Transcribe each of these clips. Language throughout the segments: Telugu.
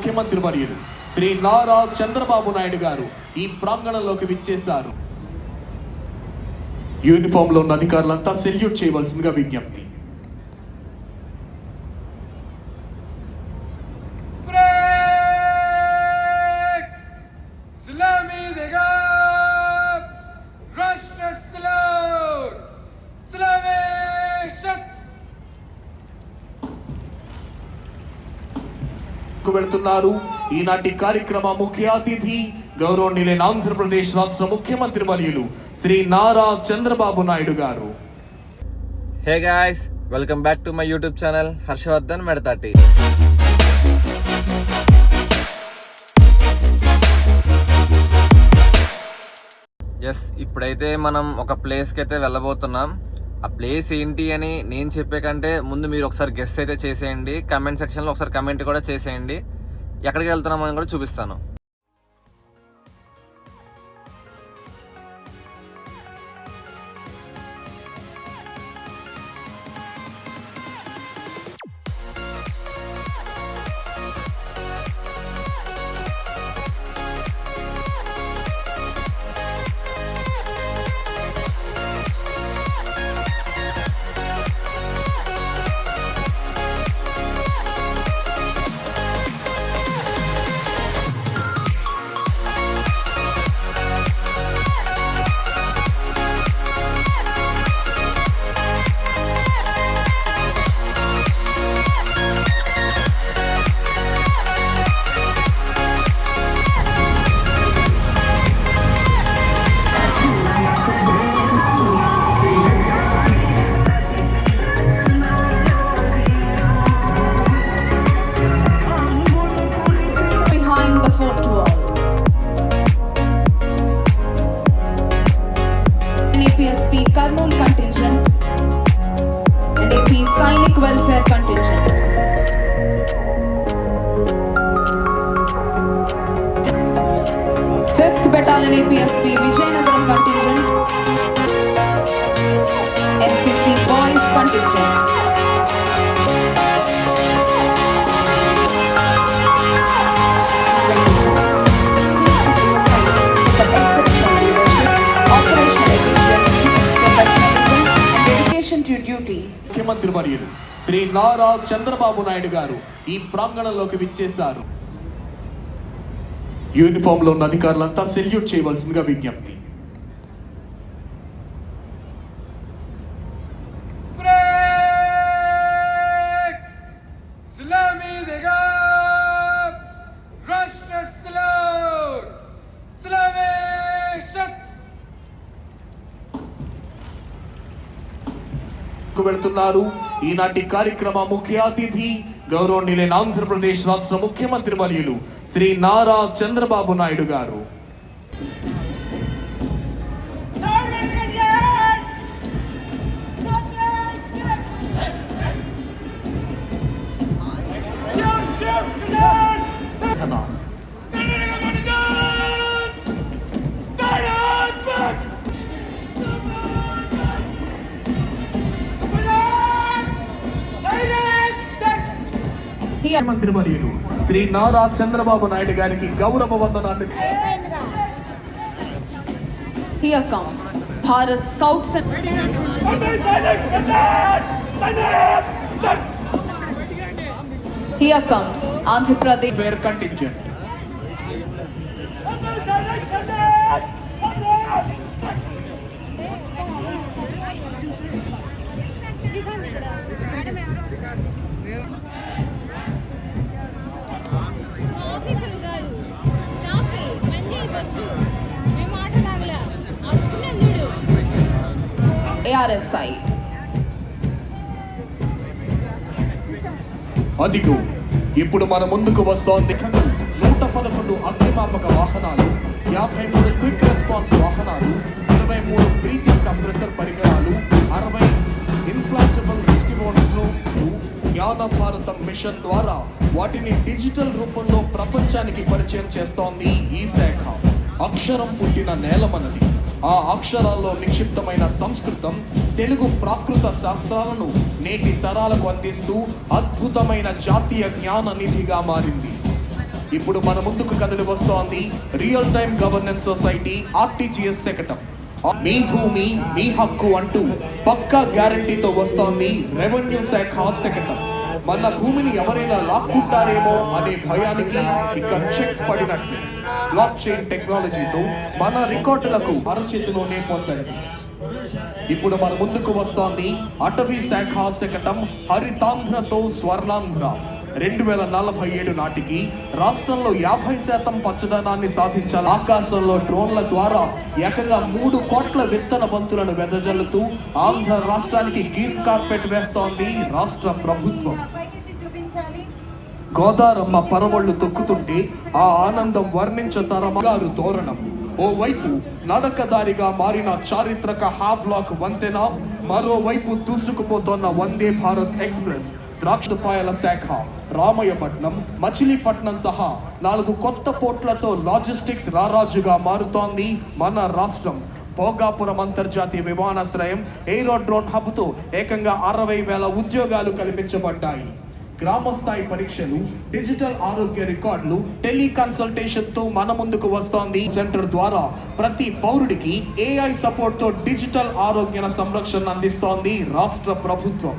ముఖ్యమంత్రి వర్యులు శ్రీ నారా చంద్రబాబు నాయుడు గారు ఈ ప్రాంగణంలోకి విచ్చేశారు. యూనిఫామ్ లో ఉన్న అధికారులంతా సెల్యూట్ చేయవలసిందిగా విజ్ఞప్తి. వెళ్తున్నారు. ఈనాటి కార్యక్రమ ముఖ్య అతిథి గౌరవనీయులైన ఆంధ్రప్రదేశ్ రాష్ట్ర ముఖ్యమంత్రి వర్యులు శ్రీ నారా చంద్రబాబు నాయుడు గారు. Hey guys, welcome back to my YouTube channel Harshavardhan Medatati. Yes, ఇప్పుడైతే మనం ఒక ప్లేస్కి అయితే వెళ్ళబోతున్నాం. ఆ ప్లేస్ ఏంటి అని నేను చెప్పే కంటే ముందు మీరు ఒకసారి గెస్ అయితే చేసేయండి. కమెంట్ సెక్షన్లో ఒకసారి కమెంట్ కూడా చేసేయండి. ఎక్కడికి వెళ్తున్నామో అని కూడా చూపిస్తాను. APSP Kurnool contingent and AP Sainik Welfare contingent. Fifth Battalion APSP Vijayanagaram contingent, NCC Boys contingent. ముఖ్యమంత్రి వర్యులు శ్రీ నారా చంద్రబాబు నాయుడు గారు ఈ ప్రాంగణంలోకి విచ్చేశారు. యూనిఫామ్ లో ఉన్న అధికారులంతా సెల్యూట్ చేయవలసిందిగా విజ్ఞప్తి. వెళ్తున్నారు. ఈనాటి కార్యక్రమ ముఖ్య అతిథి గౌరవనీయులైన ఆంధ్రప్రదేశ్ రాష్ట్ర ముఖ్యమంత్రి వర్యులు శ్రీ నారా చంద్రబాబు నాయుడు గారు. ముఖ్యమంత్రి వర్యులు శ్రీ నారా చంద్రబాబు నాయుడు గారికి గౌరవ వందనాన్ని. Here comes Bharat Scouts and here comes Andhra Pradesh Fair contingent. ARSI. అదిగో ఇప్పుడు మన ముందుకు వస్తోంది 111 అగ్నిమాపక వాహనాలు, 53 క్విక్ రెస్పాన్స్ వాహనాలు, 23 బ్రీతింగ్ కంప్రెసర్ పరికరాలు, 60 ఇంప్లాంటబుల్ రెస్క్యూబోన్స్ ను జ్ఞాన భారతం మిషన్ ద్వారా వాటిని డిజిటల్ రూపంలో ప్రపంచానికి పరిచయం చేస్తోంది ఈ శాఖ. అక్షరం పుట్టిన నేల మనది. ఆ అక్షరాల్లో నిక్షిప్తమైన సంస్కృతం, తెలుగు ప్రాకృత శాస్త్రాలను నేటి తరాలకు అందిస్తూ అద్భుతమైన జాతీయ జ్ఞాన నిధిగా మారింది. ఇప్పుడు మన ముందుకు కదిలి వస్తోంది real time governance society RTGS శకటం. మీ భూమి మీ హక్కు అంటూ పక్కా గ్యారంటీతో వస్తోంది రెవెన్యూ శాఖ శకటం. మన భూమిని ఎవరైనా లాక్కుంటారేమో అనే భయానికి ఇక చెక్ పడినట్లు. బ్లాక్ చైన్ టెక్నాలజీతో మన రికార్డులకు అరచేతిలోనే పొందండి. ఇప్పుడు మన ముందుకు వస్తోంది అటవీ శాఖ శకటం హరితాంధ్రతో స్వర్ణాంధ్ర. 2047 నాటికి రాష్ట్రంలో 50% పచ్చదనాన్ని సాధించాలి. ఆకాశంలో డ్రోన్ల ద్వారా ఏకంగా 3 కోట్ల విత్తన బంతులను వెదజల్లుతూ ఆంధ్ర రాష్ట్రానికి గ్రీన్ కార్పెట్ వేస్తోంది రాష్ట్ర ప్రభుత్వం. గోదారమ్మ పరవళ్లు తొక్కుతుంటే ఆ ఆనందం వర్ణించతరమగారు తోరణం. ఓవైపు నడకదారిగా మారిన చారిత్రక హాఫ్లాక్ వంతెన, మరోవైపు దూసుకుపోతున్న వందే భారత్ ఎక్స్ప్రెస్. ద్రాక్షపాయల శాఖ రామయ్యపట్నం, మచిలీపట్నం సహా 4 కొత్త పోర్ట్లతో లాజిస్టిక్స్ రారాజుగా మారుతోంది మన రాష్ట్రం. భోగాపురం అంతర్జాతీయ విమానాశ్రయం ఎయిరోడ్రోన్ హబ్తో ఏకంగా 60,000 ఉద్యోగాలు కల్పించబడ్డాయి. గ్రామ స్థాయి పరీక్షలు, డిజిటల్ ఆరోగ్య రికార్డులు, టెలికన్సల్టేషన్ తో మన ముందుకు వస్తోంది సెంటర్ ద్వారా ప్రతి పౌరుడికి AI సపోర్ట్ తో డిజిటల్ ఆరోగ్య సంరక్షణ అందిస్తోంది రాష్ట్ర ప్రభుత్వం.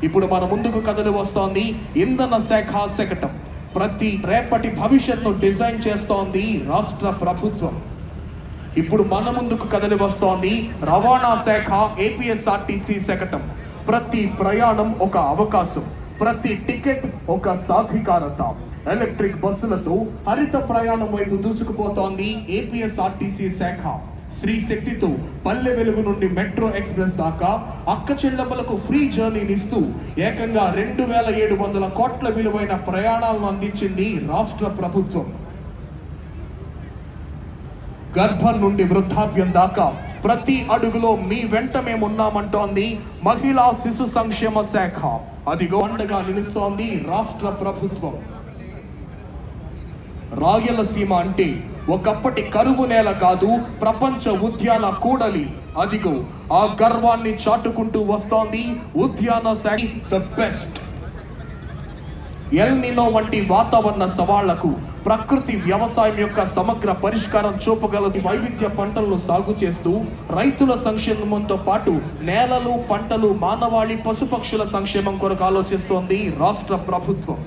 ఇప్పుడు మన ముందుకు కదిలి వస్తోంది ఇంధన శాఖ శకటం. ప్రతి రేపటి భవిష్యత్తును డిజైన్ చేస్తోంది రాష్ట్ర ప్రభుత్వం. ఇప్పుడు మన ముందుకు కదిలి వస్తోంది రవాణా శాఖ APSRTC శకటం. ప్రతి ప్రయాణం ఒక అవకాశం, ప్రతి టికెట్ ఒక సాధికారత. ఎలక్ట్రిక్ బస్సులతో హరిత ప్రయాణం వైపు దూసుకుపోతోంది APSRTC శాఖ. శ్రీ శక్తితో పల్లె వెలుగు నుండి మెట్రో ఎక్స్ప్రెస్ దాకా అక్క చెల్లెమ్మలకు ఫ్రీ జర్నీనిస్తూ ఏకంగా 2,700 కోట్ల విలువైన ప్రయాణాలను అందించింది రాష్ట్ర ప్రభుత్వం. గర్భం నుండి వృద్ధాప్యం దాకా ప్రతి అడుగులో మీ వెంట మేమున్నామంటోంది మహిళా శిశు సంక్షేమ శాఖ. అదిగో అండగా నిలుస్తోంది రాష్ట్ర ప్రభుత్వం. రాయలసీమ అంటే ఒకప్పటి కరువు నేల కాదు, ప్రపంచ ఉద్యాన కూడలి. అదిగో ఆ గర్వాన్ని చాటుకుంటూ వస్తోంది ఉద్యాన శాఖ. The best. ఎల్ నినో వంటి వాతావరణ సవాళ్లకు ప్రకృతి వ్యవసాయం యొక్క సమగ్ర పరిష్కారం చూపగలదు. వైవిధ్య పంటలను సాగు చేస్తూ రైతుల సంక్షేమంతో పాటు నేలలు, పంటలు, మానవాళి, పశుపక్షుల సంక్షేమం కొరకు ఆలోచిస్తోంది రాష్ట్ర ప్రభుత్వం.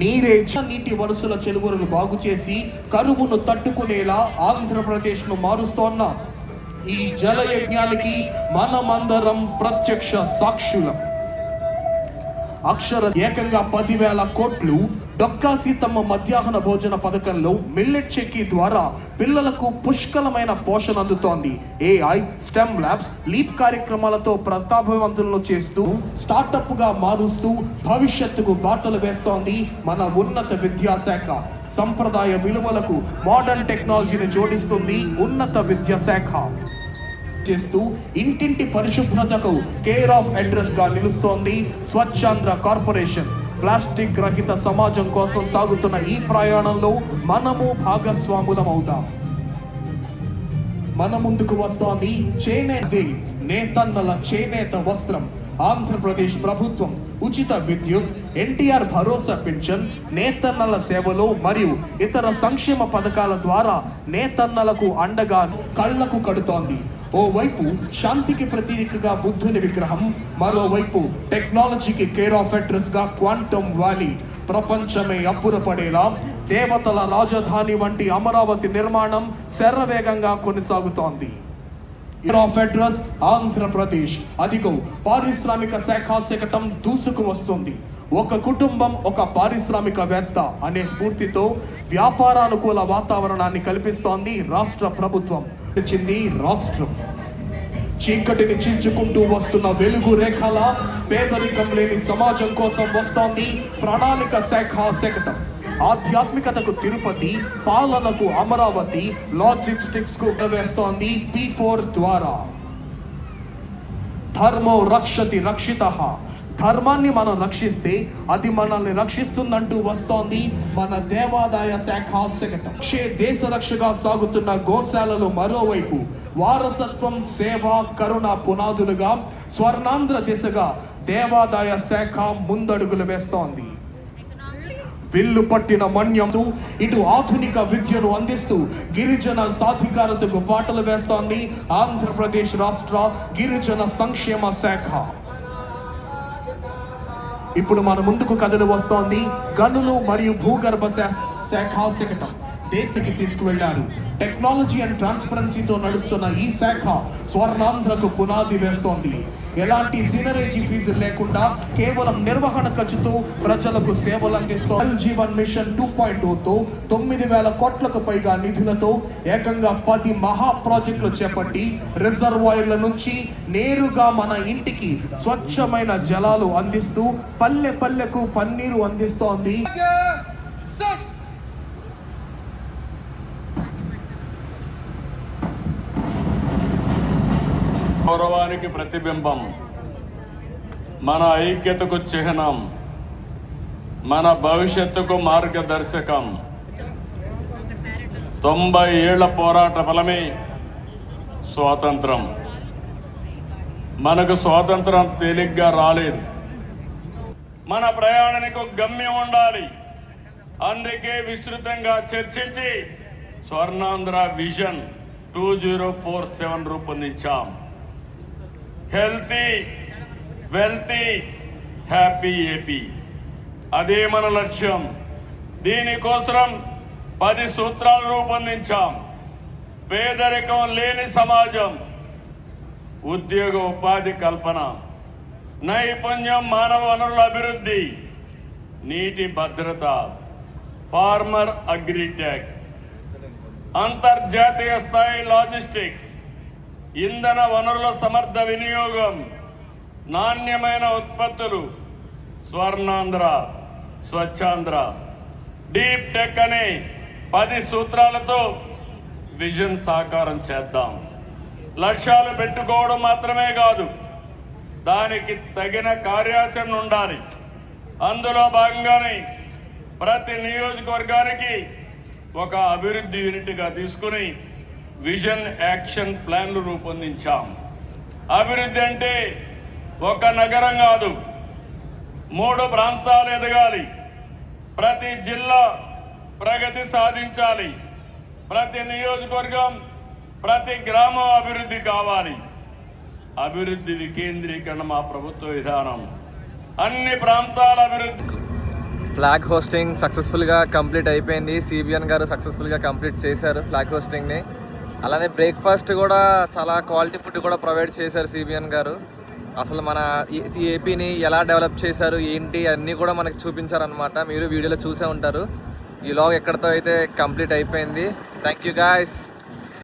నీటి వరుసల చెరువులను బాగు చేసి కరువును తట్టుకునేలా ఆంధ్రప్రదేశ్ ను మారుస్తోన్న ఈ జలయజ్ఞానికి మనమందరం ప్రత్యక్ష సాక్షులం. అక్షర ఏకంగా 10,000 కోట్లు డొక్కా సీతమ్మ మధ్యాహ్న భోజన పథకంలో మిల్లెట్ చెక్కీ ద్వారా పిల్లలకు పుష్కలమైన పోషణ అందుతోంది. AI, స్టెమ్ ల్యాబ్స్, లీప్ కార్యక్రమాలతో ప్రతాపవంతులను చేస్తూ స్టార్టప్ గా మారుస్తూ భవిష్యత్తుకు బాటలు వేస్తోంది మన ఉన్నత విద్యాశాఖ. సంప్రదాయ విలువలకు మోడర్న్ టెక్నాలజీని జోడిస్తుంది ఉన్నత విద్యాశాఖ. చేస్తూ ఇంటింటి పరిశుభ్రతకు కేర్ ఆఫ్ అడ్రస్ గా నిలుస్తోంది స్వచ్ఛాంధ్ర కార్పొరేషన్. ప్లాస్టిక్ రహిత సమాజం కోసం సాగుతున్న ఈ ప్రయాణంలో మనము భాగస్వాములం అవుతాం. మన ముందుకు వస్తోంది చేనేత నేతన్నల చేనేత వస్త్రం. ఆంధ్రప్రదేశ్ ప్రభుత్వం ఉచిత విద్యుత్, NTR భరోసా పింఛన్, నేతన్నల సేవలు మరియు ఇతర సంక్షేమ పథకాల ద్వారా నేతన్నలకు అండగా కళ్లకు కడుతోంది. ఓవైపు శాంతికి ప్రతీకగా బుద్ధుని విగ్రహం, మరోవైపు టెక్నాలజీకి కేర్ ఆఫ్ అడ్రస్ గా క్వాంటమ్ వ్యాలీ. ప్రపంచమే అబ్బురపడేలా దేవతల రాజధాని వంటి అమరావతి నిర్మాణం శరవేగంగా కొనసాగుతోంది. Care of address Andhra Pradesh. అదిగో పారిశ్రామిక శాఖ శకటం దూసుకు వస్తుంది. ఒక కుటుంబం ఒక పారిశ్రామికవేత్త అనే స్ఫూర్తితో వ్యాపారానుకూల వాతావరణాన్ని కల్పిస్తోంది రాష్ట్ర ప్రభుత్వం. రాష్ట్రం చీకటిని చీల్చుకుంటూ వస్తున్న వెలుగు రేఖల పేదరికం లేని సమాజం కోసం వస్తోంది ప్రణాళిక శాఖ శకటం. ఆధ్యాత్మికతకు తిరుపతి, పాలనకు అమరావతి, లాజిస్టిక్స్ కు వేస్తోంది P4 ద్వారా. ధర్మో రక్షతి రక్షితః. ధర్మాన్ని మనం రక్షిస్తే అది మనల్ని రక్షిస్తుందంటూ వస్తోంది మన దేవాదాయ శాఖ శకటం. దేశ రక్షగా సాగుతున్న గోశాలలు మరోవైపు వారసత్వం, సేవ, కరుణ పునాదులుగా స్వర్ణాంధ్ర దిశగా దేవాదాయ శాఖ ముందడుగులు వేస్తోంది. విల్లు పట్టిన మన్యంతో ఇటు ఆధునిక విద్యను అందిస్తూ గిరిజన సాధికారతకు బాటలు వేస్తోంది ఆంధ్రప్రదేశ్ రాష్ట్ర గిరిజన సంక్షేమ శాఖ. ఇప్పుడు మన ముందుకు కథలు వస్తోంది గనులు మరియు భూగర్భ శాఖ శకటం. దేశానికి తీసుకువెళ్లారు. టెక్నాలజీ అండ్ ట్రాన్స్పరెన్సీతో నడుస్తున్న ఈ శాఖ స్వర్ణాంధ్రకు పునాది వేస్తోంది. ఎలాంటి సీనరేజీ ఫీజు లేకుండా కేవలం నిర్వహణ ఖర్చుతో ప్రజలకు సేవలు అందిస్తూ జల్ జీవన్ మిషన్ 2.0తో 9,000 కోట్లకు పైగా నిధులతో ఏకంగా 10 మహా ప్రాజెక్టులు చేపట్టి రిజర్వాయర్ల నుంచి నేరుగా మన ఇంటికి స్వచ్ఛమైన జలాలు అందిస్తూ పల్లె పల్లెకు పన్నీరు అందిస్తోంది. గౌరవానికి ప్రతిబింబం, మన ఐక్యతకు చిహ్నం, మన భవిష్యత్తుకు మార్గదర్శకం. 90 ఏళ్ల పోరాట ఫలమే స్వాతంత్రం. మనకు స్వాతంత్రం తేలిగ్గా రాలేదు. మన ప్రయాణానికి ఒక గమ్యం ఉండాలి. అందుకే విస్తృతంగా చర్చించి స్వర్ణాంధ్ర విజన్ 2047 రూపొందించాం. హెల్తీ, వెల్తీ, హ్యాపీ ఏపీ, అదే మన లక్ష్యం. దీనికోసం 10 సూత్రాలు రూపొందించాం. పేదరికం లేని సమాజం, ఉద్యోగ ఉపాధి కల్పన, నైపుణ్యం, మానవ వనరుల అభివృద్ధి, నీటి భద్రత, ఫార్మర్ అగ్రిటెక్, అంతర్జాతీయ స్థాయి లాజిస్టిక్స్, ఇంధన వనరుల సమర్థ వినియోగం, నాణ్యమైన ఉత్పత్తులు, స్వర్ణాంధ్ర, స్వచ్ఛాంధ్ర, డీప్ టెక్ అనే 10 సూత్రాలతో విజన్ సాకారం చేద్దాం. లక్ష్యాలు పెట్టుకోవడం మాత్రమే కాదు, దానికి తగిన కార్యాచరణ ఉండాలి. అందులో భాగంగానే ప్రతి నియోజకవర్గానికి ఒక అభివృద్ధి యూనిట్గా తీసుకుని విజన్ యాక్షన్ ప్లాన్లు రూపొందించాం. అభివృద్ధి అంటే ఒక నగరం కాదు, 3 ప్రాంతాలు ఎదగాలి. ప్రతి జిల్లా ప్రగతి సాధించాలి. ప్రతి నియోజకవర్గం, ప్రతి గ్రామం అభివృద్ధి కావాలి. అభివృద్ధి వికేంద్రీకరణ మా ప్రభుత్వ విధానం. అన్ని ప్రాంతాల అభివృద్ధి. ఫ్లాగ్ హోస్టింగ్ సక్సెస్ఫుల్గా కంప్లీట్ అయిపోయింది. సిబిఎన్ గారు సక్సెస్ఫుల్గా కంప్లీట్ చేశారు ఫ్లాగ్ హోస్టింగ్ని. అలానే బ్రేక్ఫాస్ట్ కూడా చాలా క్వాలిటీ ఫుడ్ కూడా ప్రొవైడ్ చేశారు సిబిఎన్ గారు. అసలు మన ఏపీని ఎలా డెవలప్ చేశారు ఏంటి అన్నీ కూడా మనకి చూపించారనమాట. మీరు వీడియోలో చూసే ఉంటారు. ఈ వ్లాగ్ ఎక్కడితో అయితే కంప్లీట్ అయిపోయింది. Thank you guys.